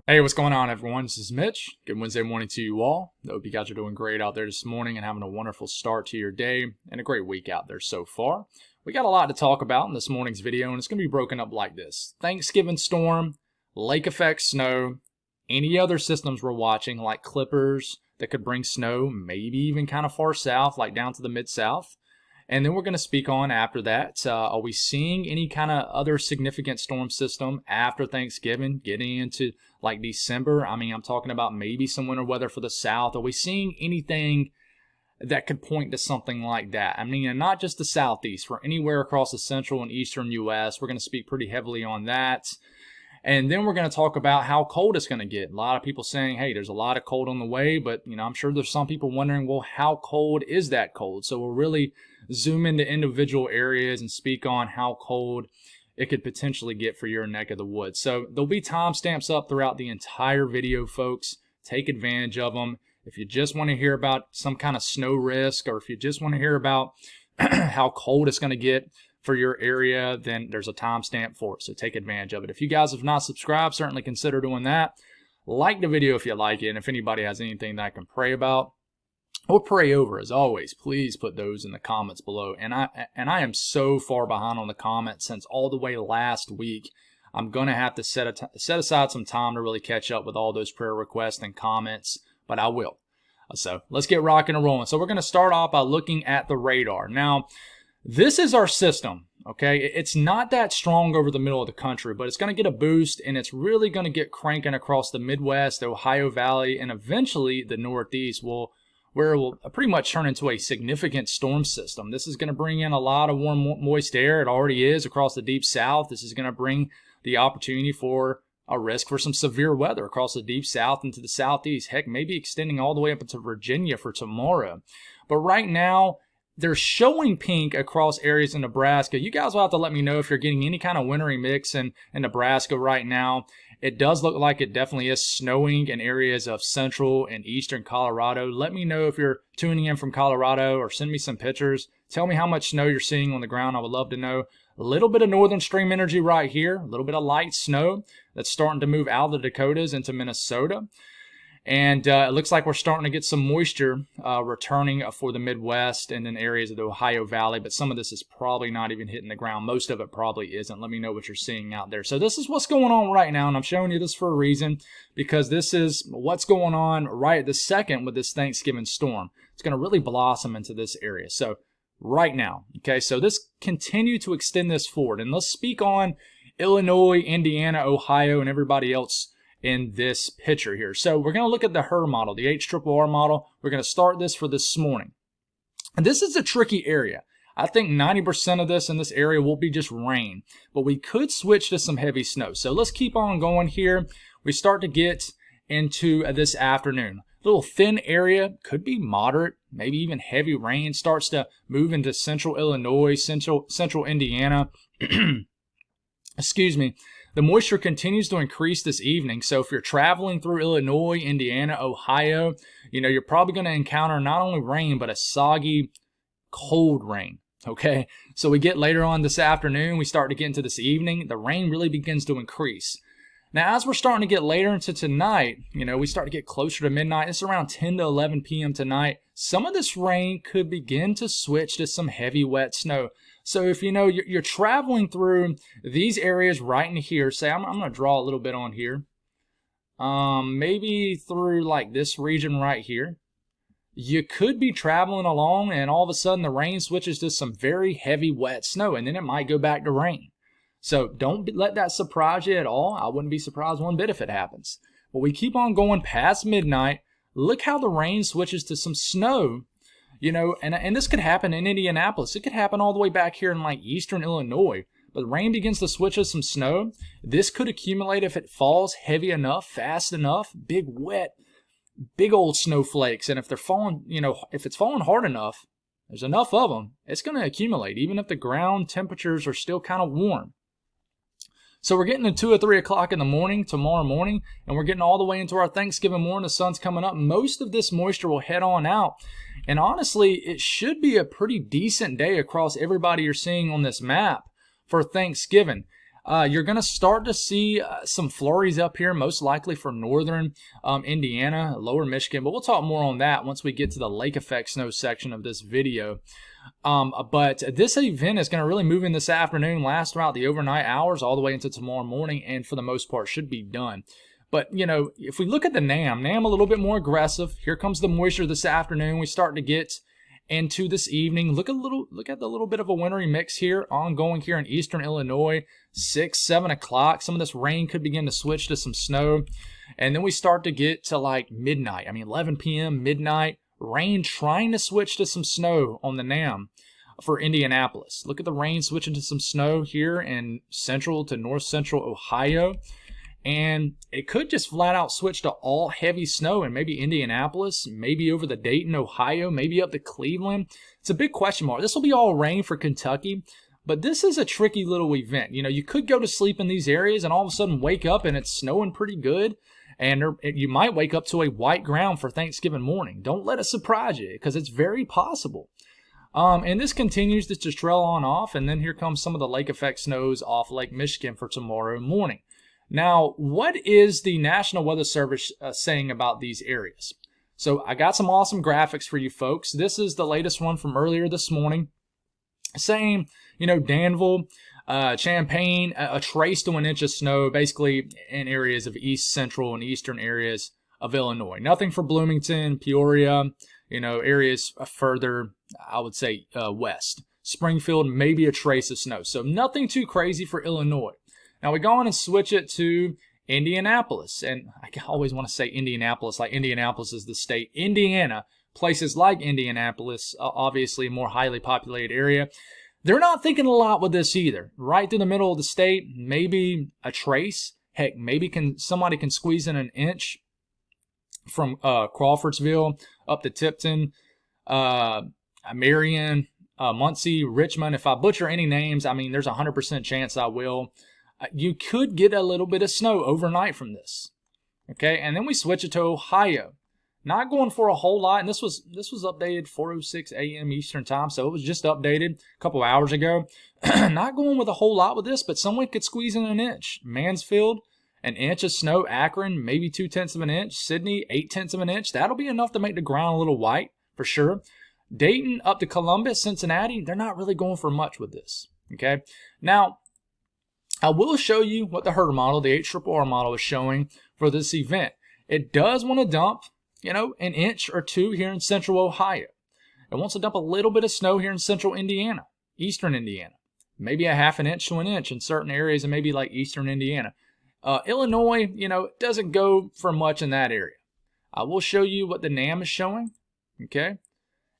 Hey, what's going on, everyone? This is Mitch. Good Wednesday morning to you all. I hope you guys are doing great out there this morning and having a wonderful start to your day and a great week out there so far. We got a lot to talk about in this morning's video, and it's going to be broken up like this: Thanksgiving storm, lake effect snow, any other systems we're watching like Clippers that could bring snow, maybe even kind of far south, like down to the mid-south. And then we're going to speak on after that, are we seeing any kind of other significant storm system after Thanksgiving, getting into like December? I mean, I'm talking about maybe some winter weather for the south. Are we seeing anything that could point to something like that? I mean, and not just the southeast, for anywhere across the central and eastern U.S. We're going to speak pretty heavily on that. And then we're going to talk about how cold it's going to get. A lot of people saying, hey, there's a lot of cold on the way, but I'm sure there's some people wondering, well, how cold is that cold? So we'll really zoom into individual areas and speak on how cold it could potentially get for your neck of the woods. So there'll be timestamps up throughout the entire video, folks. Take advantage of them. If you just want to hear about some kind of snow risk, or if you just want to hear about how cold it's going to get for your area, then there's a timestamp for it, so take advantage of it. If you guys have not subscribed, certainly consider doing that. Like the video if you like it, and if anybody has anything that I can pray about or pray over, as always, please put those in the comments below. And I am so far behind on the comments since all the way last week. I'm going to have to set aside some time to really catch up with all those prayer requests and comments, but I will. So let's get rocking and rolling. So we're going to start off by looking at the radar. Now, this is our system, okay? It's not that strong over the middle of the country, but it's going to get a boost, and it's really going to get cranking across the Midwest, the Ohio Valley, and eventually the Northeast, where it will pretty much turn into a significant storm system. This is going to bring in a lot of warm, moist air. It already is across the deep south. This is going to bring the opportunity for a risk for some severe weather across the deep south into the southeast. Heck, maybe extending all the way up into Virginia for tomorrow. But right now, they're showing pink across areas in Nebraska. You guys will have to let me know if you're getting any kind of wintry mix in Nebraska right now. It does look like it definitely is snowing in areas of central and eastern Colorado. Let me know if you're tuning in from Colorado, or send me some pictures. Tell me how much snow you're seeing on the ground. I would love to know. A little bit of northern stream energy right here. A little bit of light snow that's starting to move out of the Dakotas into Minnesota. And it looks like we're starting to get some moisture returning for the Midwest and in areas of the Ohio Valley, but some of this is probably not even hitting the ground. Most of it probably isn't. Let me know what you're seeing out there. So this is what's going on right now, and I'm showing you this for a reason, because this is what's going on right this second with this Thanksgiving storm. It's going to really blossom into this area. So right now, okay, so this continue to extend this forward, and let's speak on Illinois, Indiana, Ohio, and everybody else in this picture here. So we're going to look at the HRRR model, the HRRR model. We're going to start this for this morning. And this is a tricky area. I think 90% of this in this area will be just rain, but we could switch to some heavy snow. So let's keep on going here. We start to get into this afternoon. A little thin area, could be moderate, maybe even heavy rain starts to move into central Illinois, central Indiana. Excuse me. The moisture continues to increase this evening, so if you're traveling through Illinois, Indiana, Ohio, you're probably going to encounter not only rain, but a soggy, cold rain, okay? So we get later on this afternoon, we start to get into this evening, the rain really begins to increase. Now, as we're starting to get later into tonight, we start to get closer to midnight. It's around 10 to 11 p.m. tonight. Some of this rain could begin to switch to some heavy, wet snow. So if you're traveling through these areas right in here, say I'm going to draw a little bit on here, maybe through like this region right here, you could be traveling along and all of a sudden the rain switches to some very heavy, wet snow, and then it might go back to rain. So don't let that surprise you at all. I wouldn't be surprised one bit if it happens. But we keep on going past midnight. Look how the rain switches to some snow. And this could happen in Indianapolis. It could happen all the way back here in like eastern Illinois. But the rain begins to switch to some snow. This could accumulate if it falls heavy enough, fast enough, big wet, big old snowflakes. And if they're falling, if it's falling hard enough, there's enough of them, it's going to accumulate, even if the ground temperatures are still kind of warm. So we're getting to 2 or 3 o'clock in the morning, tomorrow morning, and we're getting all the way into our Thanksgiving morning. The sun's coming up. Most of this moisture will head on out. And honestly, it should be a pretty decent day across everybody you're seeing on this map for Thanksgiving. You're going to start to see some flurries up here, most likely for northern Indiana, lower Michigan, but we'll talk more on that once we get to the lake effect snow section of this video. But this event is going to really move in this afternoon, last throughout the overnight hours, all the way into tomorrow morning, and for the most part should be done. But, you know, if we look at the NAM a little bit more aggressive. Here comes the moisture this afternoon. We start to get into this evening. Look at the little bit of a wintry mix here, ongoing here in eastern Illinois, 6, 7 o'clock. Some of this rain could begin to switch to some snow. And then we start to get to like midnight. 11 p.m., midnight. Rain trying to switch to some snow on the NAM for Indianapolis. Look at the rain switching to some snow here in central to north central Ohio. And it could just flat out switch to all heavy snow in maybe Indianapolis, maybe over the Dayton, Ohio, maybe up to Cleveland. It's a big question mark. This will be all rain for Kentucky, but this is a tricky little event. You know, you could go to sleep in these areas and all of a sudden wake up and it's snowing pretty good. And you might wake up to a white ground for Thanksgiving morning. Don't let it surprise you because it's very possible. And this continues to just trail on off. And then here comes some of the lake effect snows off Lake Michigan for tomorrow morning. Now, what is the National Weather Service saying about these areas? So I got some awesome graphics for you folks. This is the latest one from earlier this morning saying, you know, Danville, Champaign, a trace to 1 inch of snow, basically in areas of east central and eastern areas of Illinois. Nothing for Bloomington, Peoria, you know, areas further, I would say, west. Springfield, maybe a trace of snow. So nothing too crazy for Illinois. Now we go on and switch it to Indianapolis. And I always want to say Indianapolis, like Indianapolis is the state. Indiana, places like Indianapolis, obviously a more highly populated area. They're not thinking a lot with this either. Right through the middle of the state, maybe a trace. Heck, maybe somebody can squeeze in 1 inch from Crawfordsville up to Tipton, Marion, Muncie, Richmond. If I butcher any names, I mean, there's a 100% chance I will. You could get a little bit of snow overnight from this. Okay, and then we switch it to Ohio. Not going for a whole lot, and this was updated 4:06 a.m. Eastern time, so it was just updated a couple hours ago. Not going with a whole lot with this, but someone could squeeze in 1 inch. Mansfield, 1 inch of snow. Akron, maybe 0.2 of an inch. Sydney, 0.8 of an inch. That'll be enough to make the ground a little white for sure. Dayton up to Columbus, Cincinnati, they're not really going for much with this. Okay, now I will show you what the HRRR model, the HRRR model, is showing for this event. It does want to dump, you know, 1 inch or 2 here in central Ohio. It wants to dump a little bit of snow here in central Indiana, eastern Indiana. Maybe a 0.5 inch to 1 inch in certain areas and maybe like eastern Indiana. Illinois, you know, it doesn't go for much in that area. I will show you what the NAM is showing, okay?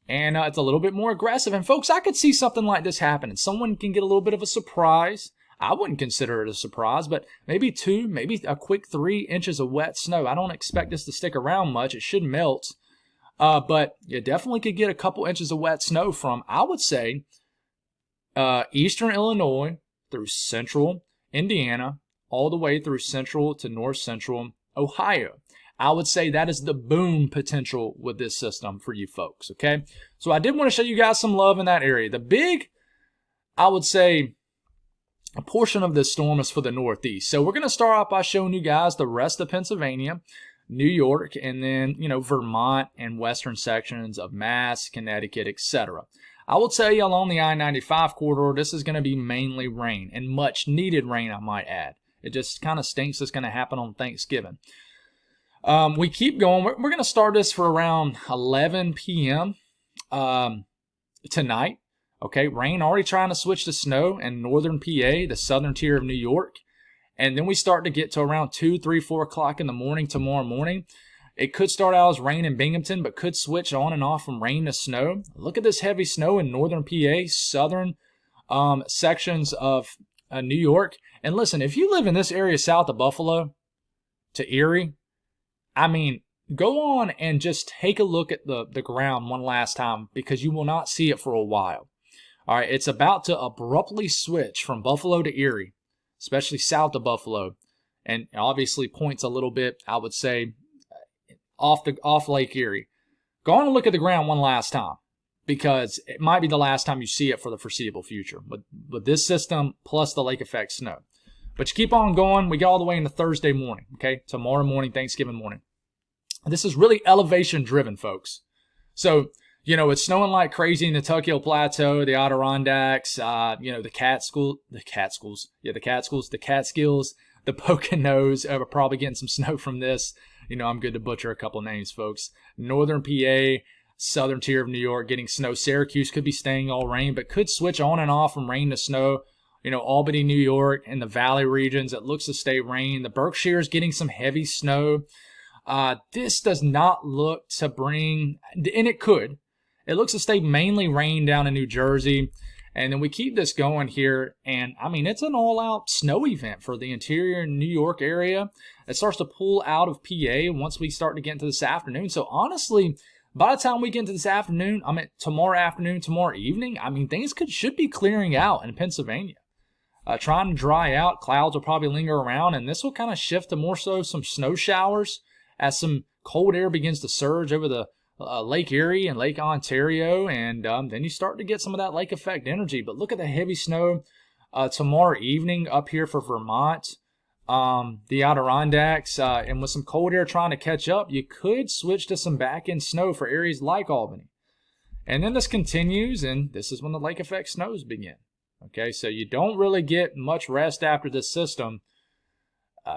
And it's a little bit more aggressive. And folks, I could see something like this happening. Someone can get a little bit of a surprise. I wouldn't consider it a surprise, but maybe 2, maybe a quick 3 inches of wet snow. I don't expect this to stick around much. It should melt. But you definitely could get a couple inches of wet snow from, I would say, eastern Illinois through central Indiana, all the way through central to north central Ohio. I would say that is the boom potential with this system for you folks, okay? So I did want to show you guys some love in that area. The big, I would say, a portion of this storm is for the Northeast. So we're going to start off by showing you guys the rest of Pennsylvania, New York, and then, you know, Vermont and western sections of Mass, Connecticut, etc. I will tell you along the I-95 corridor, this is going to be mainly rain, and much needed rain, I might add. It just kind of stinks it's going to happen on Thanksgiving. We keep going. We're going to start this for around 11 p.m. Tonight. Okay, rain already trying to switch to snow in northern PA, the southern tier of New York. And then we start to get to around 2, 3, 4 o'clock in the morning tomorrow morning. It could start out as rain in Binghamton, but could switch on and off from rain to snow. Look at this heavy snow in northern PA, southern sections of New York. And listen, if you live in this area south of Buffalo to Erie, I mean, go on and just take a look at the ground one last time because you will not see it for a while. All right, it's about to abruptly switch from Buffalo to Erie, especially south of Buffalo, and obviously points a little bit, I would say, off Lake Erie. Go on and look at the ground one last time because it might be the last time you see it for the foreseeable future with this system plus the lake effect snow. But you keep on going. We get all the way into Thursday morning, okay? Tomorrow morning, Thanksgiving morning. This is really elevation driven, folks. So, you know, it's snowing like crazy in the Tuckhill Plateau, the Adirondacks, you know, the Catskills, the Catskills, the Poconos. We're probably getting some snow from this. You know, I'm good to butcher a couple names, folks. Northern PA, southern tier of New York getting snow. Syracuse could be staying all rain, but could switch on and off from rain to snow. You know, Albany, New York, and the valley regions, it looks to stay rain. The Berkshires getting some heavy snow. This does not look to bring, and it could. It looks to stay mainly rain down in New Jersey. And then we keep this going here. And, I mean, it's an all-out snow event for the interior New York area. It starts to pull out of PA once we start to get into this afternoon. So, honestly, by the time we get into this afternoon, I mean, tomorrow afternoon, tomorrow evening, I mean, things should be clearing out in Pennsylvania. Trying to dry out. Clouds will probably linger around. And this will kind of shift to more so some snow showers as some cold air begins to surge over the Lake Erie and Lake Ontario, and then you start to get some of that lake effect energy. But look at the heavy snow tomorrow evening up here for Vermont, the Adirondacks, and with some cold air trying to catch up, you could switch to some back-end snow for areas like Albany. And then this continues, and this is when the lake effect snows begin. Okay, so you don't really get much rest after this system.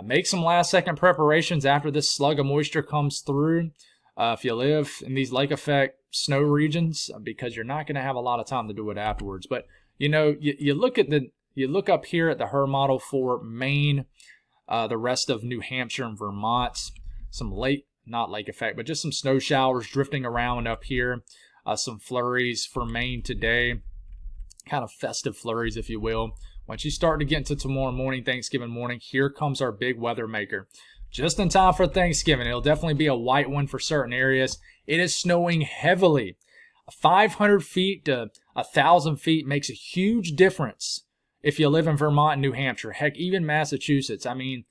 Make some last-second preparations after this slug of moisture comes through. If you live in these lake effect snow regions, because you're not going to have a lot of time to do it afterwards. But you know, you look up here at the HRRR model for Maine, the rest of New Hampshire and Vermont, some not lake effect, but just some snow showers drifting around up here. Some flurries for Maine today, kind of festive flurries, if you will. Once you start to get into tomorrow morning, Thanksgiving morning, here comes our big weather maker. Just in time for Thanksgiving. It'll definitely be a white one for certain areas. It is snowing heavily. 500 feet to 1,000 feet makes a huge difference if you live in Vermont and New Hampshire. Heck, even Massachusetts. I mean,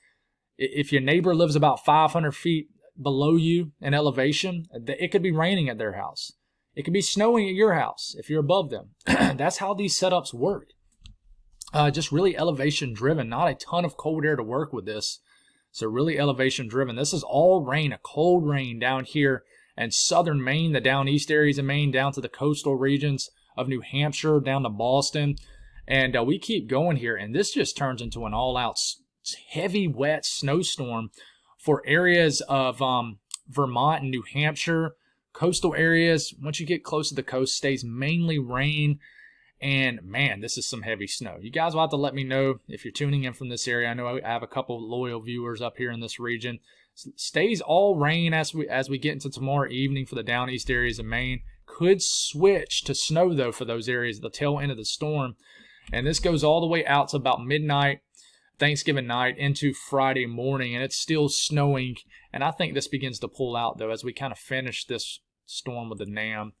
if your neighbor lives about 500 feet below you in elevation, it could be raining at their house. It could be snowing at your house if you're above them. That's how these setups work. Just really elevation driven. Not a ton of cold air to work with this. So really elevation driven. This is all rain, a cold rain down here in southern Maine, the down east areas of Maine, down to the coastal regions of New Hampshire, down to Boston. And we keep going here. And this just turns into an all-out heavy, wet snowstorm for areas of Vermont and New Hampshire. Coastal areas, once you get close to the coast, stays mainly rain. And, man, this is some heavy snow. You guys will have to let me know if you're tuning in from this area. I know I have a couple loyal viewers up here in this region. Stays all rain as we get into tomorrow evening for the down east areas of Maine. Could switch to snow, though, for those areas at the tail end of the storm. And this goes all the way out to about midnight, Thanksgiving night, into Friday morning. And it's still snowing. And I think this begins to pull out, though, as we kind of finish this storm with the NAM.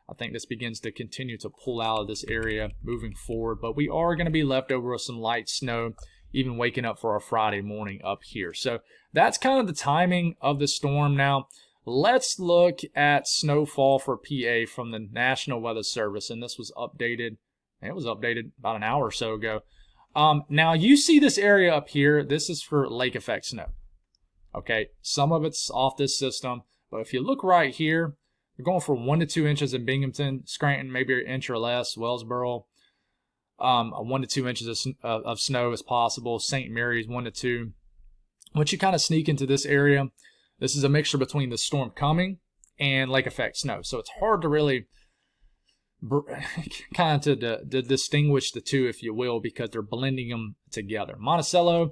I think this begins to continue to pull out of this area moving forward. But we are going to be left over with some light snow, even waking up for our Friday morning up here. So that's kind of the timing of the storm. Now, let's look at snowfall for PA from the National Weather Service. And this was updated. It was updated about an hour or so ago. Now, you see this area up here. This is for lake effect snow. Okay, some of it's off this system. But if you look right here, we're going for 1 to 2 inches in Binghamton, Scranton, maybe an inch or less, Wellsboro. 1 to 2 inches of snow is possible. St. Mary's, 1 to 2. Once you kind of sneak into this area, this is a mixture between the storm coming and lake effect snow. So it's hard to really kind of to distinguish the two, if you will, because they're blending them together. Monticello,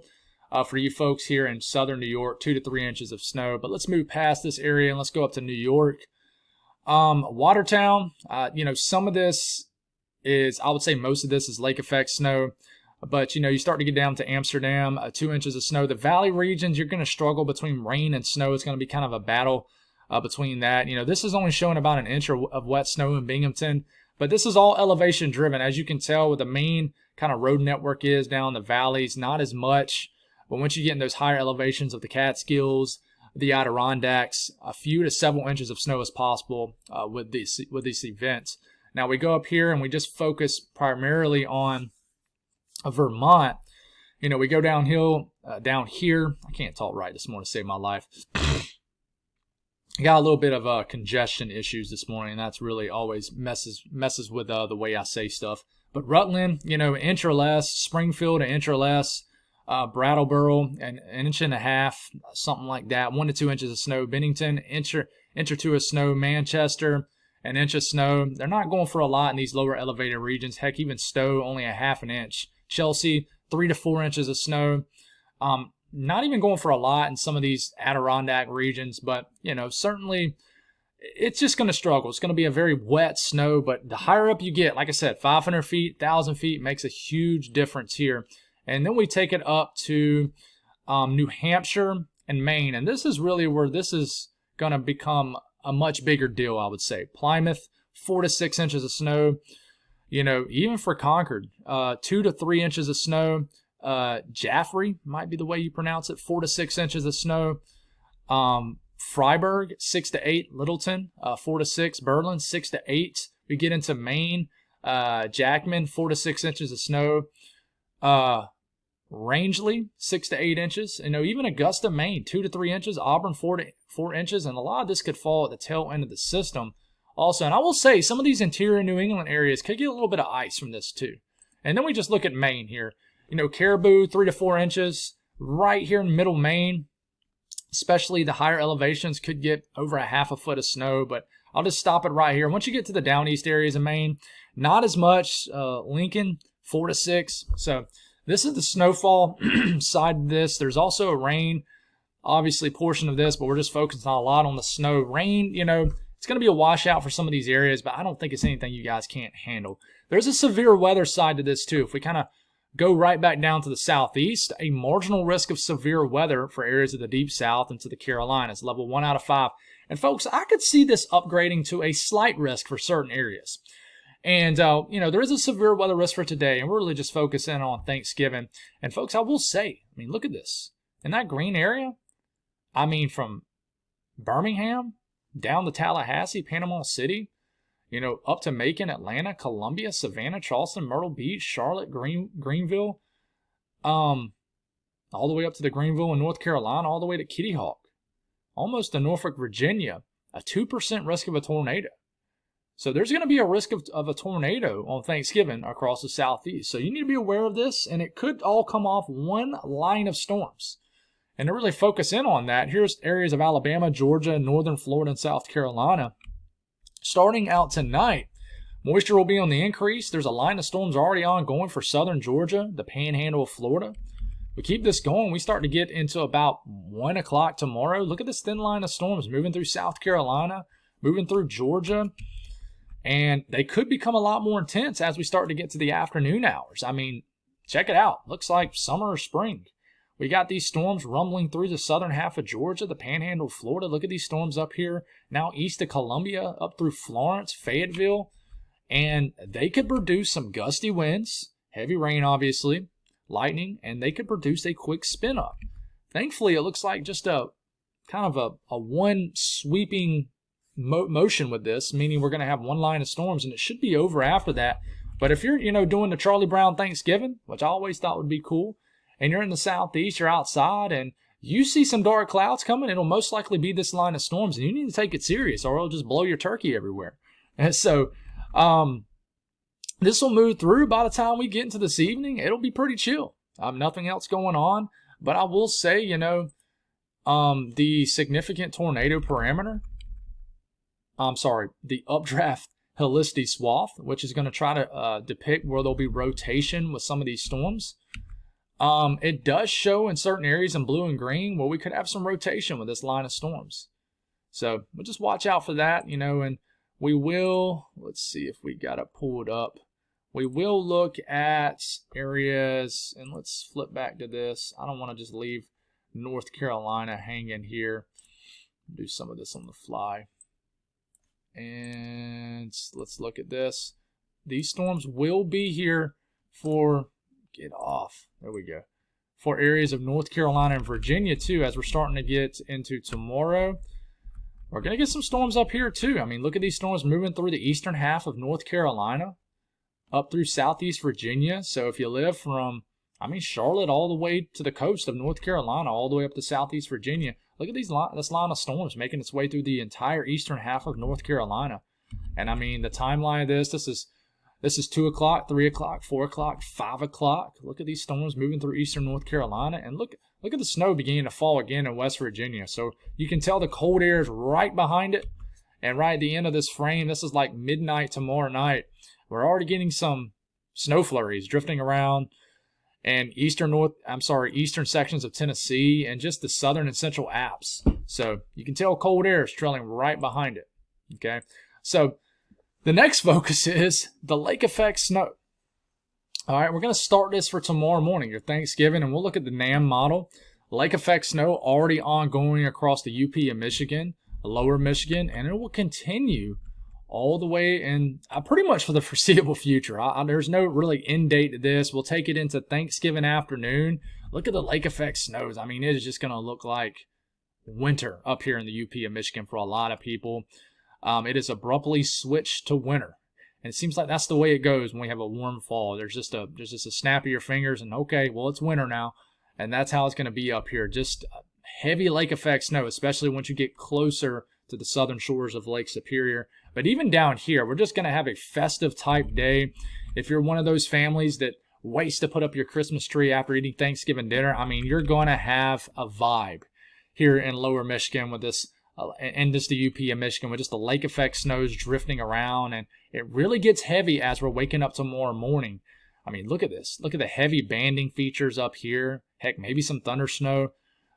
for you folks here in southern New York, 2 to 3 inches of snow. But let's move past this area and let's go up to New York. Watertown, some of this is, I would say most of this is lake effect snow, but you start to get down to Amsterdam, 2 inches of snow. The valley regions, you're going to struggle between rain and snow. It's going to be kind of a battle between that. This is only showing about an inch of wet snow in Binghamton, but this is all elevation driven. As you can tell, with the main kind of road network is down the valleys, not as much, but once you get in those higher elevations of the Catskills, the Adirondacks, a few to several inches of snow is possible with these events. Now we go up here and we just focus primarily on Vermont. You know, we go downhill down here. I can't talk right this morning to save my life. Got a little bit of congestion issues this morning. That's really always messes with the way I say stuff. But Rutland, you know, inch or less. Springfield, an inch or less. Brattleboro, an inch and a half, something like that. 1 to 2 inches of snow. Bennington, inch or two of snow. Manchester, an inch of snow. They're not going for a lot in these lower elevated regions. Heck, even Stowe, only a half an inch. Chelsea, 3 to 4 inches of snow. Not even going for a lot in some of these Adirondack regions, but, you know, certainly it's just going to struggle. It's going to be a very wet snow, but the higher up you get, like I said, 500 feet, 1,000 feet makes a huge difference here. And then we take it up to New Hampshire and Maine, and this is really where this is going to become a much bigger deal, I would say. Plymouth, 4 to 6 inches of snow. You know, even for Concord, 2 to 3 inches of snow. Jaffrey might be the way you pronounce it, 4 to 6 inches of snow. Freiburg, 6 to 8. Littleton, 4 to 6. Berlin, 6 to 8. We get into Maine. Jackman, 4 to 6 inches of snow. Rangeley, 6 to 8 inches. You know, even Augusta, Maine, 2 to 3 inches. Auburn, 4 to 4 inches. And a lot of this could fall at the tail end of the system also. And I will say, some of these interior New England areas could get a little bit of ice from this too. And then we just look at Maine here. You know, Caribou, 3 to 4 inches. Right here in middle Maine, especially the higher elevations, could get over a half a foot of snow. But I'll just stop it right here. Once you get to the down east areas of Maine, not as much. Lincoln, 4 to 6. So this is the snowfall side of this. There's also a rain, obviously, portion of this, but we're just focusing a lot on the snow. Rain, you know, it's going to be a washout for some of these areas, but I don't think it's anything you guys can't handle. There's a severe weather side to this, too. If we kind of go right back down to the southeast, a marginal risk of severe weather for areas of the deep south and to the Carolinas, level 1 out of 5. And, folks, I could see this upgrading to a slight risk for certain areas. And, you know, there is a severe weather risk for today, and we're really just focusing on Thanksgiving. And, folks, I will say, I mean, look at this. In that green area, I mean, from Birmingham down to Tallahassee, Panama City, you know, up to Macon, Atlanta, Columbia, Savannah, Charleston, Myrtle Beach, Charlotte, Greenville, all the way up to the Greenville in North Carolina, all the way to Kitty Hawk, almost to Norfolk, Virginia, a 2% risk of a tornado. So there's going to be a risk of a tornado on Thanksgiving across the southeast. So you need to be aware of this, and it could all come off one line of storms. And to really focus in on that, here's areas of Alabama, Georgia, northern Florida, and South Carolina. Starting out tonight, moisture will be on the increase. There's a line of storms already ongoing for southern Georgia, the panhandle of Florida. We keep this going. We start to get into about 1 o'clock tomorrow. Look at this thin line of storms moving through South Carolina, moving through Georgia. And they could become a lot more intense as we start to get to the afternoon hours. I mean, check it out. Looks like summer or spring. We got these storms rumbling through the southern half of Georgia, the panhandle of Florida. Look at these storms up here, now east of Columbia, up through Florence, Fayetteville. And they could produce some gusty winds, heavy rain, obviously, lightning, and they could produce a quick spin up. Thankfully, it looks like just a kind of a one sweeping motion with this, meaning we're going to have one line of storms, and it should be over after that. But if you're, you know, doing the Charlie Brown Thanksgiving, which I always thought would be cool, and you're in the southeast, you're outside, and you see some dark clouds coming, it'll most likely be this line of storms, and you need to take it serious, or it'll just blow your turkey everywhere. And so, this will move through. By the time we get into this evening, it'll be pretty chill. Nothing else going on, but I will say, you know, the significant tornado parameter, the updraft helicity swath, which is going to try to depict where there'll be rotation with some of these storms. It does show in certain areas in blue and green where we could have some rotation with this line of storms. So we'll just watch out for that, you know, and we will, let's see if we got it pulled up. We will look at areas, and let's flip back to this. I don't want to just leave North Carolina hanging here. Do some of this on the fly. And let's look at this. These storms will be here for, get off, there we go, for areas of North Carolina and Virginia too, as we're starting to get into tomorrow. We're going to get some storms up here too. I mean, look at these storms moving through the eastern half of North Carolina, up through southeast Virginia. So if you live from, I mean, Charlotte all the way to the coast of North Carolina, all the way up to southeast Virginia. Look at this line of storms making its way through the entire eastern half of North Carolina. And I mean, the timeline of this is 2 o'clock, 3 o'clock, 4 o'clock, 5 o'clock. Look at these storms moving through eastern North Carolina. And look at the snow beginning to fall again in West Virginia. So you can tell the cold air is right behind it. And right at the end of this frame, this is like midnight tomorrow night. We're already getting some snow flurries drifting around and eastern sections of Tennessee and just the southern and central Alps. So you can tell cold air is trailing right behind it. Okay, so the next focus is the lake effect snow. All right, we're going to start this for tomorrow morning, your Thanksgiving, and we'll look at the NAM model. Lake effect snow already ongoing across the UP of Michigan, lower Michigan, and it will continue all the way and pretty much for the foreseeable future. There's no really end date to this. We'll take it into Thanksgiving afternoon. Look at the lake effect snows. I mean, it is just going to look like winter up here in the UP of Michigan for a lot of people. It is abruptly switched to winter. And it seems like that's the way it goes when we have a warm fall. There's just a snap of your fingers and okay, well, it's winter now. And that's how it's going to be up here. Just heavy lake effect snow, especially once you get closer to the southern shores of Lake Superior. But even down here, we're just going to have a festive type day. If you're one of those families that waits to put up your Christmas tree after eating Thanksgiving dinner, I mean, you're going to have a vibe here in lower Michigan with this, and just the UP of Michigan with just the lake effect snows drifting around. And it really gets heavy as we're waking up tomorrow morning. I mean, look at this. Look at the heavy banding features up here. Heck, maybe some thunder snow.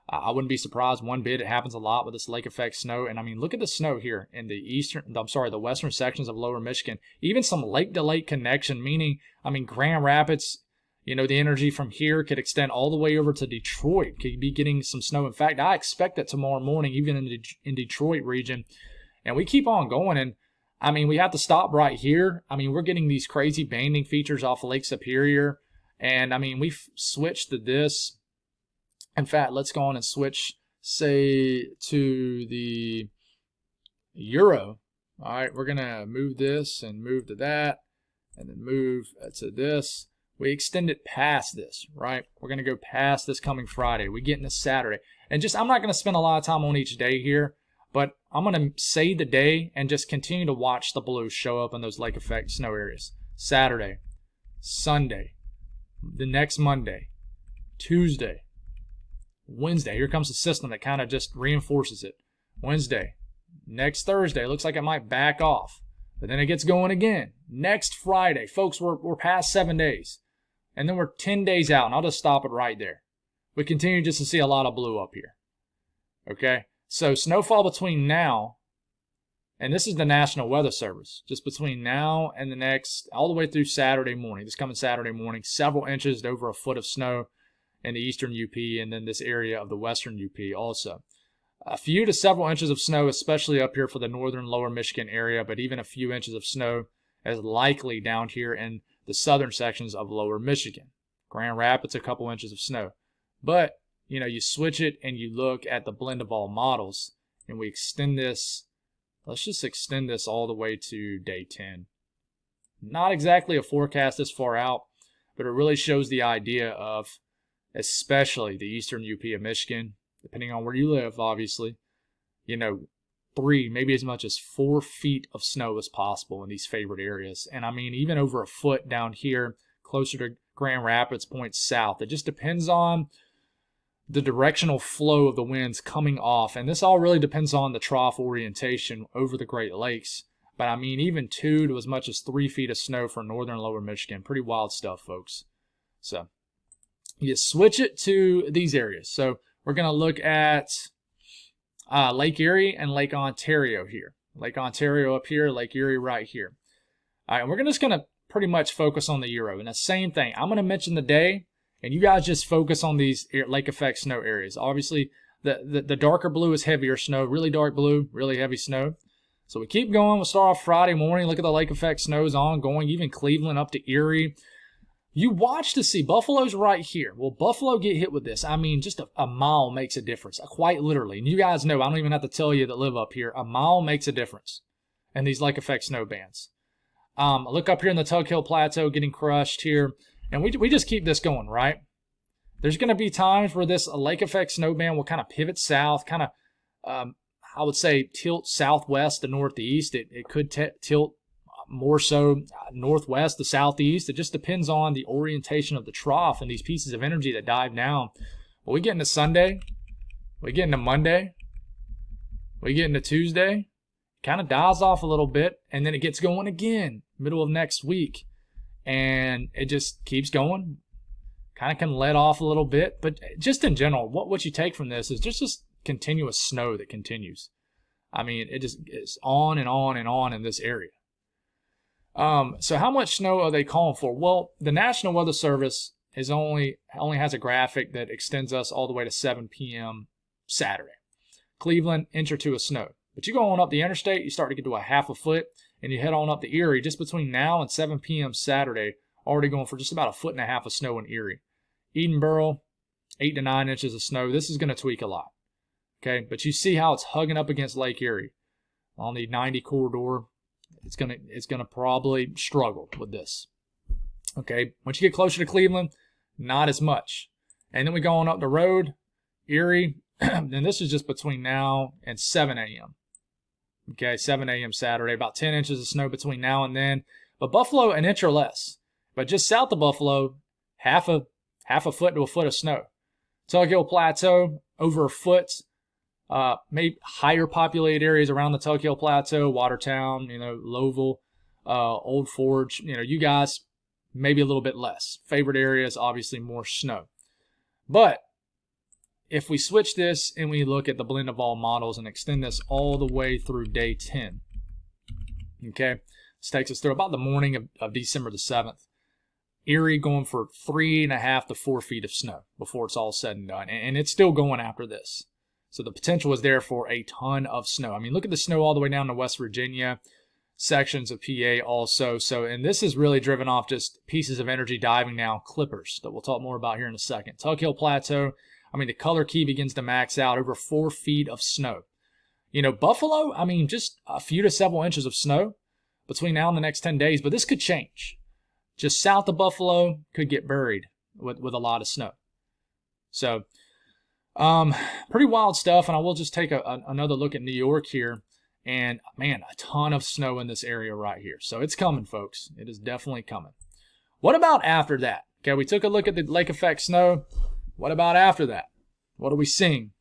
I wouldn't be surprised one bit. It happens a lot with this lake effect snow. And I mean, look at the snow here in the western sections of lower Michigan. Even some lake to lake connection, meaning, I mean, Grand Rapids, you know, the energy from here could extend all the way over to Detroit. Could be getting some snow. In fact, I expect that tomorrow morning, even in Detroit region. And we keep on going. And I mean, we have to stop right here. I mean, we're getting these crazy banding features off of Lake Superior. And I mean, we've switched to this. In fact, let's go on and switch, say, to the Euro. All right, we're going to move this and move to that, and then move to this. We extend it past this, right? We're going to go past this coming Friday. We get into Saturday. And I'm not going to spend a lot of time on each day here, but I'm going to say the day and just continue to watch the blue show up in those lake effect snow areas. Saturday, Sunday, the next Monday, Tuesday, Wednesday. Here comes the system that kind of just reinforces it. Wednesday. Next Thursday. Looks like it might back off. But then it gets going again. Next Friday. Folks, we're past 7 days. And then we're 10 days out. And I'll just stop it right there. We continue just to see a lot of blue up here. Okay? So snowfall between now, and this is the National Weather Service, just between now and the next, all the way through Saturday morning. This coming Saturday morning. Several inches to over a foot of snow in the eastern UP, and then this area of the western UP also. A few to several inches of snow, especially up here for the northern lower Michigan area, but even a few inches of snow is likely down here in the southern sections of lower Michigan. Grand Rapids, a couple inches of snow. But, you know, you switch it and you look at the blend of all models, and we extend this. Let's just extend this all the way to day 10. Not exactly a forecast this far out, but it really shows the idea of especially the eastern UP of Michigan, depending on where you live, obviously, you know, 3, maybe as much as 4 feet of snow as possible in these favored areas. And I mean, even over a foot down here, closer to Grand Rapids, points south. It just depends on the directional flow of the winds coming off. And this all really depends on the trough orientation over the Great Lakes. But I mean, even 2 to as much as 3 feet of snow for northern lower Michigan. Pretty wild stuff, folks. So you switch it to these areas. So we're going to look at Lake Erie and Lake Ontario here. Lake Ontario up here, Lake Erie right here. All right, we're just going to pretty much focus on the Euro. And the same thing, I'm going to mention the day, and you guys just focus on these lake effect snow areas. Obviously, the darker blue is heavier snow, really dark blue, really heavy snow. So we keep going. We'll start off Friday morning. Look at the lake effect snows ongoing, even Cleveland up to Erie. You watch to see. Buffalo's right here. Will Buffalo get hit with this? I mean, just a mile makes a difference, quite literally. And you guys know, I don't even have to tell you that live up here, a mile makes a difference in these lake effect snow bands. Look up here in the Tug Hill Plateau getting crushed here. And we just keep this going, right? There's going to be times where this lake effect snow band will kind of pivot south, kind of, I would say, tilt southwest to northeast. It could tilt more so northwest to southeast. It just depends on the orientation of the trough and these pieces of energy that dive down. Well, we get into Sunday, we get into Monday, we get into Tuesday, kind of dies off a little bit, and then it gets going again middle of next week, and it just keeps going. Kind of can let off a little bit, but just in general, what you take from this is just continuous snow that continues. I mean, it just is on and on and on in this area. So how much snow are they calling for? Well, the National Weather Service only has a graphic that extends us all the way to 7 p.m. Saturday. Cleveland, inch or two of snow. But you go on up the interstate, you start to get to a half a foot, and you head on up to Erie just between now and 7 p.m. Saturday, already going for just about a foot and a half of snow in Erie. Edenboro, 8 to 9 inches of snow. This is going to tweak a lot. Okay, but you see how it's hugging up against Lake Erie on the 90 corridor. It's gonna probably struggle with this. Okay, once you get closer to Cleveland, not as much. And then we go on up the road, Erie, and this is just between now and 7 a.m. Okay, 7 a.m. Saturday, about 10 inches of snow between now and then. But Buffalo, an inch or less. But just south of Buffalo, half a foot to a foot of snow. Tug Hill Plateau, over a foot. Maybe higher populated areas around the Tug Hill Plateau, Watertown, Lowville, Old Forge, you guys, maybe a little bit less. Favorite areas, obviously more snow. But if we switch this and we look at the blend of all models and extend this all the way through day 10, okay, this takes us through about the morning of December the 7th. Erie going for 3.5 to 4 feet of snow before it's all said and done. And it's still going after this. So the potential is there for a ton of snow. I mean, look at the snow all the way down to West Virginia, sections of PA also. And this is really driven off just pieces of energy diving down, clippers that we'll talk more about here in a second. Tug Hill Plateau, I mean, the color key begins to max out, over 4 feet of snow. Buffalo, I mean, just a few to several inches of snow between now and the next 10 days, but this could change. Just south of Buffalo could get buried with a lot of snow. So, pretty wild stuff, and I will just take another look at New York here, and man, a ton of snow in this area right here. So it's coming, folks. It is definitely coming. What about after that? Okay, we took a look at the lake effect snow. What about after that? What are we seeing?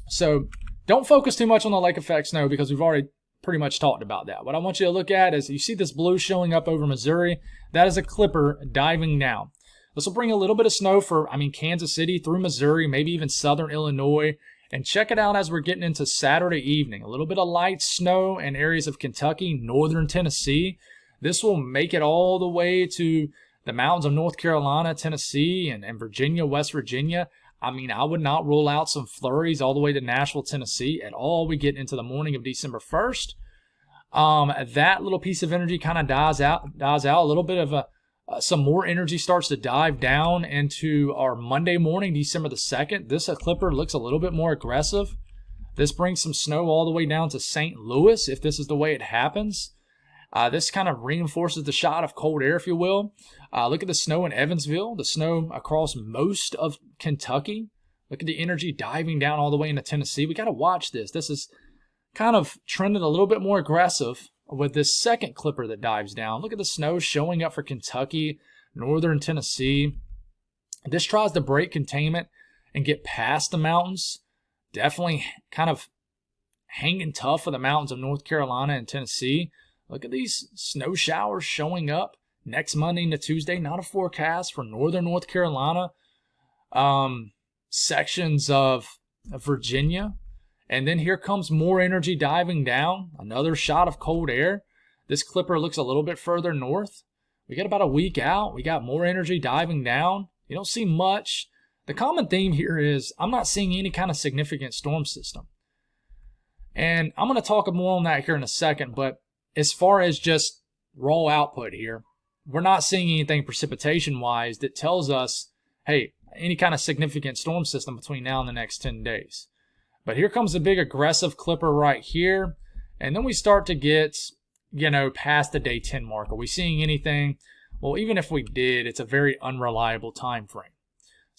So don't focus too much on the lake effect snow because we've already pretty much talked about that. What I want you to look at is you see this blue showing up over Missouri. That is a clipper diving down. This will bring a little bit of snow for, Kansas City through Missouri, maybe even southern Illinois. And check it out as we're getting into Saturday evening. A little bit of light snow in areas of Kentucky, northern Tennessee. This will make it all the way to the mountains of North Carolina, Tennessee, and Virginia, West Virginia. I would not rule out some flurries all the way to Nashville, Tennessee at all. We get into the morning of December 1st. That little piece of energy kind of dies out. A little bit of some more energy starts to dive down into our Monday morning, December the 2nd. This clipper looks a little bit more aggressive. This brings some snow all the way down to St. Louis, if this is the way it happens. This kind of reinforces the shot of cold air, if you will. Look at the snow in Evansville, the snow across most of Kentucky. Look at the energy diving down all the way into Tennessee. We got to watch this. This is kind of trending a little bit more aggressive with this second clipper that dives down. Look at the snow showing up for Kentucky, northern Tennessee. This tries to break containment and get past the mountains. Definitely kind of hanging tough for the mountains of North Carolina and Tennessee. Look at these snow showers showing up next Monday into Tuesday. Not a forecast for northern North Carolina. Sections of Virginia. And then here comes more energy diving down. Another shot of cold air. This clipper looks a little bit further north. We got about a week out. We got more energy diving down. You don't see much. The common theme here is I'm not seeing any kind of significant storm system. And I'm going to talk more on that here in a second. But as far as just raw output here, we're not seeing anything precipitation-wise that tells us, hey, any kind of significant storm system between now and the next 10 days. But here comes a big aggressive clipper right here. And then we start to get, past the day 10 mark. Are we seeing anything? Well, even if we did, it's a very unreliable time frame.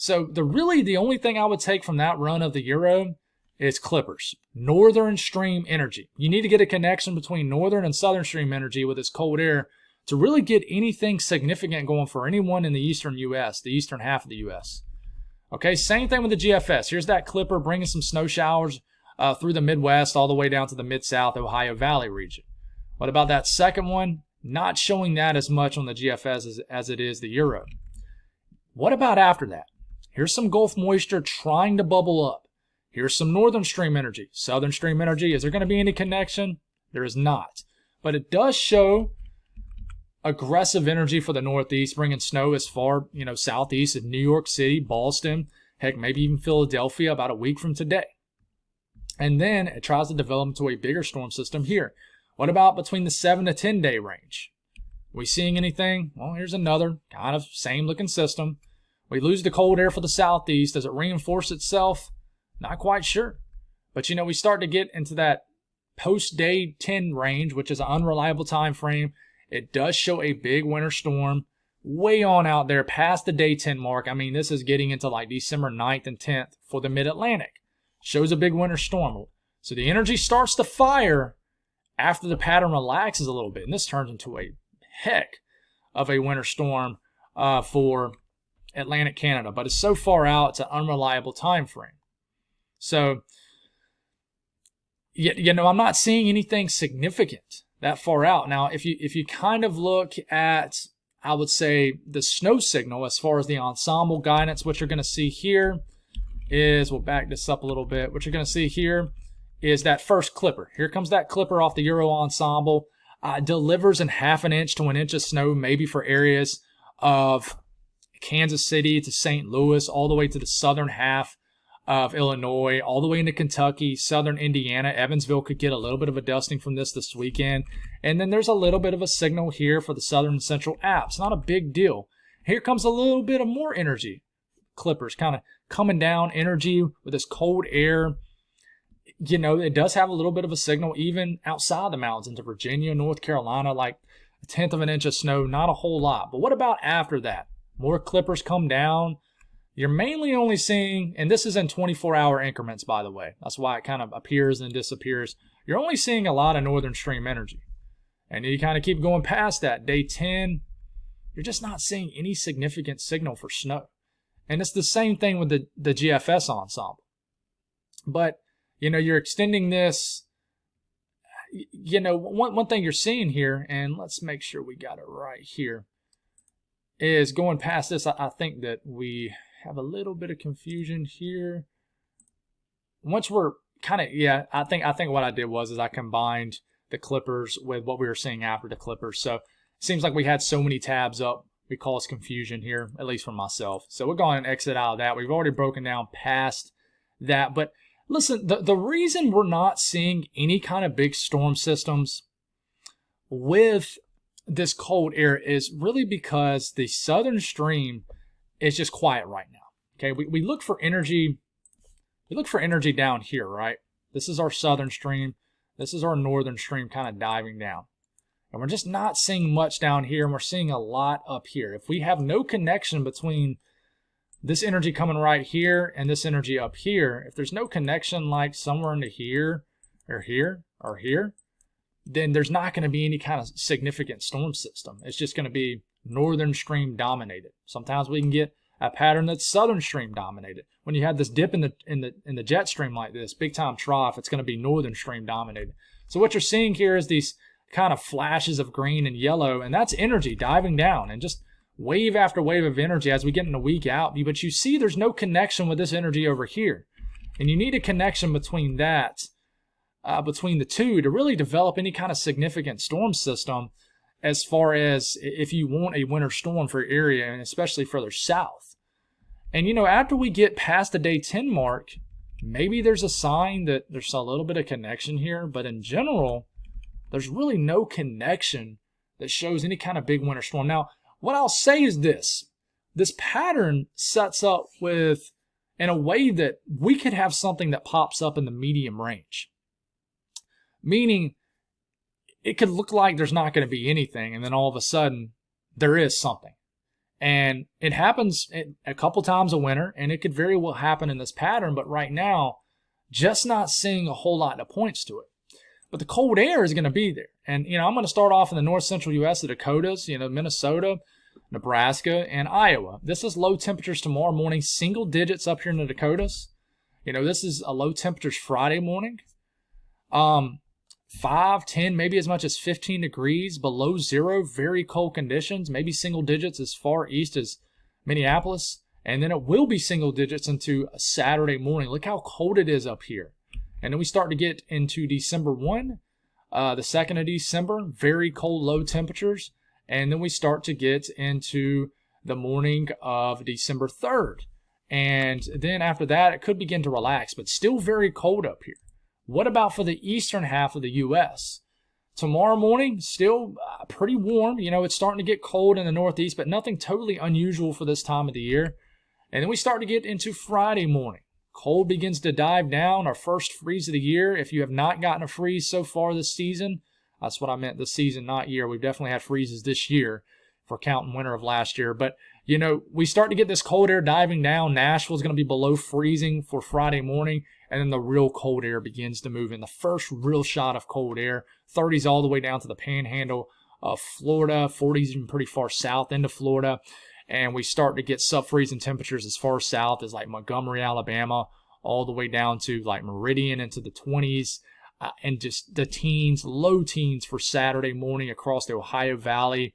So the only thing I would take from that run of the Euro is Clippers. Northern stream energy. You need to get a connection between northern and southern stream energy with this cold air to really get anything significant going for anyone in the eastern U.S., the eastern half of the U.S. Okay, same thing with the GFS. Here's that Clipper bringing some snow showers through the Midwest all the way down to the Mid-South Ohio Valley region. What about that second one? Not showing that as much on the GFS as it is the Euro. What about after that? Here's some Gulf moisture trying to bubble up. Here's some northern stream energy. Southern stream energy, is there going to be any connection? There is not. But it does show aggressive energy for the Northeast, bringing snow as far, southeast of New York City, Boston, heck, maybe even Philadelphia about a week from today. And then it tries to develop into a bigger storm system here. What about between the 7 to 10 day range? Are we seeing anything? Well, here's another kind of same looking system. We lose the cold air for the southeast. Does it reinforce itself? Not quite sure. But we start to get into that post day 10 range, which is an unreliable time frame. It does show a big winter storm way on out there past the day 10 mark. I mean, this is getting into like December 9th and 10th for the mid-Atlantic. Shows a big winter storm. So the energy starts to fire after the pattern relaxes a little bit. And this turns into a heck of a winter storm for Atlantic Canada. But it's so far out, it's an unreliable time frame. So, I'm not seeing anything significant that far out. Now, if you kind of look at, I would say, the snow signal as far as the ensemble guidance, what you're going to see here is, we'll back this up a little bit, what you're going to see here is that first Clipper. Here comes that Clipper off the Euro ensemble. Delivers in 1/2 inch to 1 inch of snow, maybe for areas of Kansas City to St. Louis, all the way to the southern half of Illinois, all the way into Kentucky, southern Indiana. Evansville could get a little bit of a dusting from this weekend. And then there's a little bit of a signal here for the southern and central Alps. Not a big deal. Here comes a little bit of more energy. Clippers kind of coming down, energy with this cold air. It does have a little bit of a signal even outside the mountains into Virginia, North Carolina, like 1/10 of an inch of snow, not a whole lot. But what about after that? More Clippers come down. You're mainly only seeing, and this is in 24-hour increments, by the way. That's why it kind of appears and disappears. You're only seeing a lot of northern stream energy. And you kind of keep going past that. Day 10, you're just not seeing any significant signal for snow. And it's the same thing with the GFS ensemble. But, you're extending this. One thing you're seeing here, and let's make sure we got it right here, is going past this. I think that we have a little bit of confusion here. Once we're kind of, I think what I did was I combined the Clippers with what we were seeing after the Clippers. So it seems like we had so many tabs up, we caused confusion here, at least for myself. So we're going to exit out of that. We've already broken down past that. But listen, the reason we're not seeing any kind of big storm systems with this cold air is really because the southern stream is just quiet right now. Okay, we look for energy. We look for energy down here, right? This is our southern stream. This is our northern stream kind of diving down. And we're just not seeing much down here, and we're seeing a lot up here. If we have no connection between this energy coming right here and this energy up here, if there's no connection like somewhere into here or here or here, then there's not going to be any kind of significant storm system. It's just going to be northern stream dominated. Sometimes we can get a pattern that's southern stream dominated. When you have this dip in the jet stream like this, big time trough, it's going to be northern stream dominated. So what you're seeing here is these kind of flashes of green and yellow, and that's energy diving down and just wave after wave of energy as we get in a week out. But you see there's no connection with this energy over here. And you need a connection between that, between the two, to really develop any kind of significant storm system as far as if you want a winter storm for your area, and especially further south. And, after we get past the day 10 mark, maybe there's a sign that there's a little bit of connection here. But in general, there's really no connection that shows any kind of big winter storm. Now, what I'll say is this pattern sets up with, in a way that we could have something that pops up in the medium range. Meaning, it could look like there's not going to be anything, and then all of a sudden, there is something. And it happens a couple times a winter, and it could very well happen in this pattern. But right now, just not seeing a whole lot that points to it. But the cold air is going to be there. And, I'm going to start off in the north central U.S., the Dakotas, Minnesota, Nebraska, and Iowa. This is low temperatures tomorrow morning, single digits up here in the Dakotas. This is a low temperatures Friday morning. 5, 10, maybe as much as 15 degrees below zero, very cold conditions, maybe single digits as far east as Minneapolis. And then it will be single digits into a Saturday morning. Look how cold it is up here. And then we start to get into December 1, the 2nd of December, very cold, low temperatures. And then we start to get into the morning of December 3rd. And then after that, it could begin to relax, but still very cold up here. What about for the eastern half of the U.S.? Tomorrow morning, still pretty warm. It's starting to get cold in the northeast, but nothing totally unusual for this time of the year. And then we start to get into Friday morning. Cold begins to dive down, our first freeze of the year. If you have not gotten a freeze so far this season, that's what I meant, this season, not year. We've definitely had freezes this year for counting winter of last year. But, we start to get this cold air diving down. Nashville's going to be below freezing for Friday morning. And then the real cold air begins to move in. The first real shot of cold air, 30s all the way down to the panhandle of Florida, 40s even pretty far south into Florida. And we start to get sub-freezing temperatures as far south as like Montgomery, Alabama, all the way down to like Meridian into the 20s. And just the teens, low teens for Saturday morning across the Ohio Valley,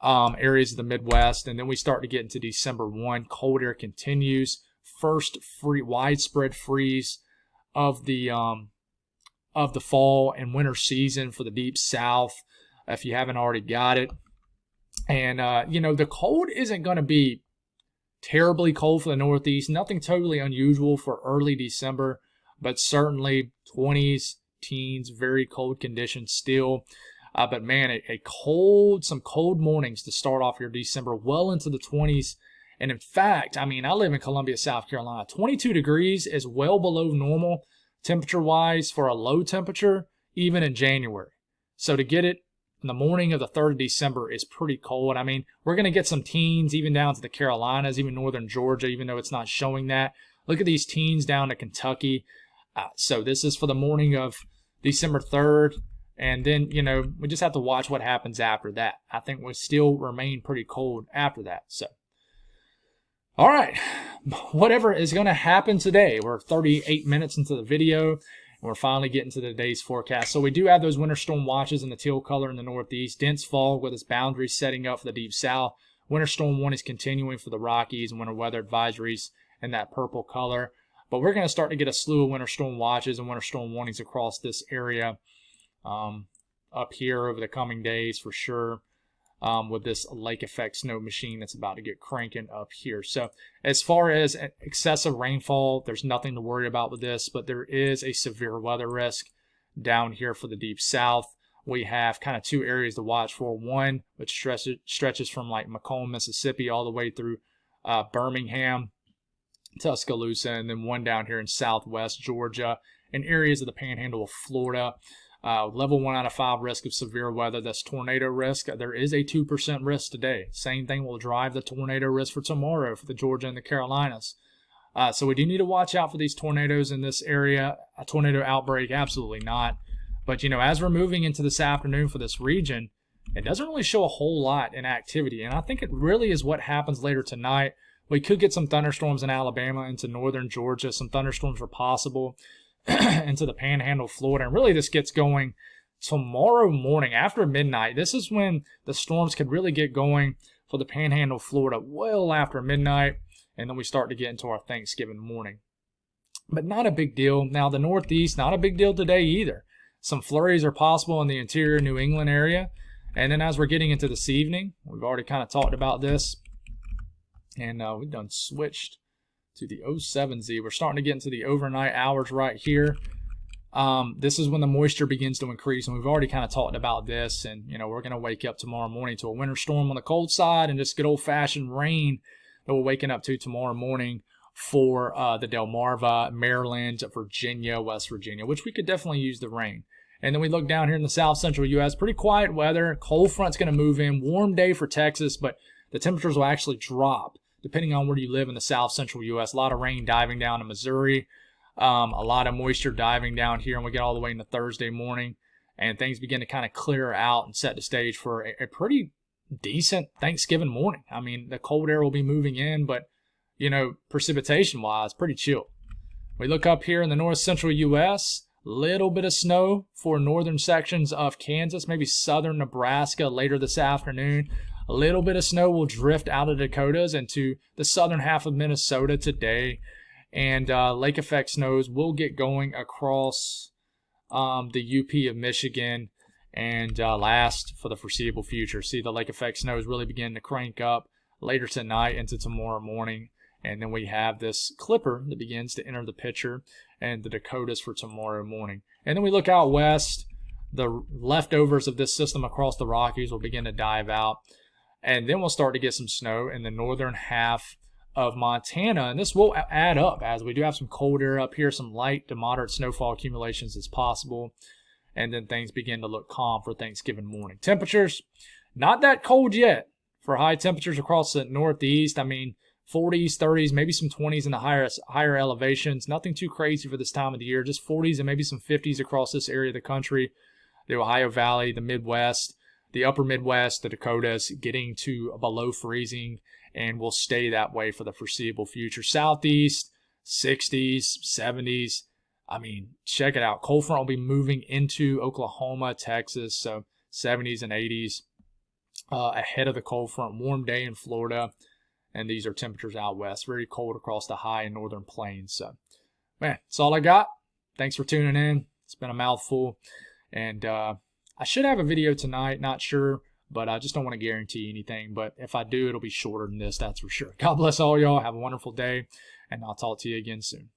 areas of the Midwest. And then we start to get into December 1. Cold air continues. First widespread freeze of the fall and winter season for the deep south, if you haven't already got it. And the cold isn't going to be terribly cold for the northeast, nothing totally unusual for early December, but certainly 20s, teens, very cold conditions still. But man, some cold mornings to start off your December, well into the 20s. And in fact, I live in Columbia, South Carolina. 22 degrees is well below normal temperature-wise for a low temperature, even in January. So to get it in the morning of the 3rd of December is pretty cold. We're going to get some teens even down to the Carolinas, even northern Georgia, even though it's not showing that. Look at these teens down to Kentucky. So this is for the morning of December 3rd. And then, we just have to watch what happens after that. I think we'll still remain pretty cold after that. So, all right, whatever is going to happen today. We're 38 minutes into the video, and we're finally getting to the day's forecast. So we do have those winter storm watches in the teal color in the northeast. Dense fog with its boundaries setting up for the deep south. Winter storm 1 is continuing for the Rockies, and winter weather advisories in that purple color. But we're going to start to get a slew of winter storm watches and winter storm warnings across this area up here over the coming days for sure. With this lake effect snow machine that's about to get cranking up here. So as far as excessive rainfall, there's nothing to worry about with this, but there is a severe weather risk down here for the deep south. We have kind of 2 areas to watch for. One, which stretches from like Macomb, Mississippi, all the way through Birmingham, Tuscaloosa, and then one down here in southwest Georgia and areas of the panhandle of Florida. Level 1 out of 5 risk of severe weather. That's tornado risk. There is a 2% risk today. Same thing will drive the tornado risk for tomorrow for the Georgia and the Carolinas. So we do need to watch out for these tornadoes in this area. A tornado outbreak? Absolutely not. But, as we're moving into this afternoon for this region, it doesn't really show a whole lot in activity. And I think it really is what happens later tonight. We could get some thunderstorms in Alabama into northern Georgia. Some thunderstorms are possible into the panhandle of Florida. And really this gets going tomorrow morning after midnight. This is when the storms could really get going for the panhandle of Florida well after midnight. And then we start to get into our Thanksgiving morning. But not a big deal. Now the northeast, not a big deal today either. Some flurries are possible in the interior New England area. And then as we're getting into this evening, we've already kind of talked about this. And we've done switched to the 07Z. We're starting to get into the overnight hours right here. This is when the moisture begins to increase, and we've already kind of talked about this. And, we're going to wake up tomorrow morning to a winter storm on the cold side and just good old-fashioned rain that we're waking up to tomorrow morning for the Delmarva, Maryland, Virginia, West Virginia, which we could definitely use the rain. And then we look down here in the south central U.S., pretty quiet weather. Cold front's going to move in. Warm day for Texas, but the temperatures will actually drop depending on where you live in the south central U.S. A lot of rain diving down in Missouri, a lot of moisture diving down here, and we get all the way into Thursday morning, and things begin to kind of clear out and set the stage for a pretty decent Thanksgiving morning. I mean, the cold air will be moving in, but, you know, precipitation-wise, pretty chill. We look up here in the north central U.S., little bit of snow for northern sections of Kansas, maybe southern Nebraska later this afternoon. A little bit of snow will drift out of the Dakotas into the southern half of Minnesota today. And lake effect snows will get going across the UP of Michigan and last for the foreseeable future. See the lake effect snows really begin to crank up later tonight into tomorrow morning. And then we have this clipper that begins to enter the picture and the Dakotas for tomorrow morning. And then we look out west. The leftovers of this system across the Rockies will begin to dive out. And then we'll start to get some snow in the northern half of Montana. And this will add up as we do have some cold air up here, some light to moderate snowfall accumulations as possible. And then things begin to look calm for Thanksgiving morning. Temperatures, not that cold yet for high temperatures across the Northeast. I mean, 40s, 30s, maybe some 20s in the higher elevations. Nothing too crazy for this time of the year. Just 40s and maybe some 50s across this area of the country. The Ohio Valley, the Midwest, the upper Midwest, the Dakotas, getting to below freezing and will stay that way for the foreseeable future. Southeast, 60s, 70s. I mean, check it out. Cold front will be moving into Oklahoma, Texas, so 70s and 80s ahead of the cold front. Warm day in Florida. And these are temperatures out west. Very cold across the high and northern plains. So, man, that's all I got. Thanks for tuning in. It's been a mouthful. And I should have a video tonight. Not sure. But I just don't want to guarantee anything. But if I do, it'll be shorter than this. That's for sure. God bless all y'all. Have a wonderful day. And I'll talk to you again soon.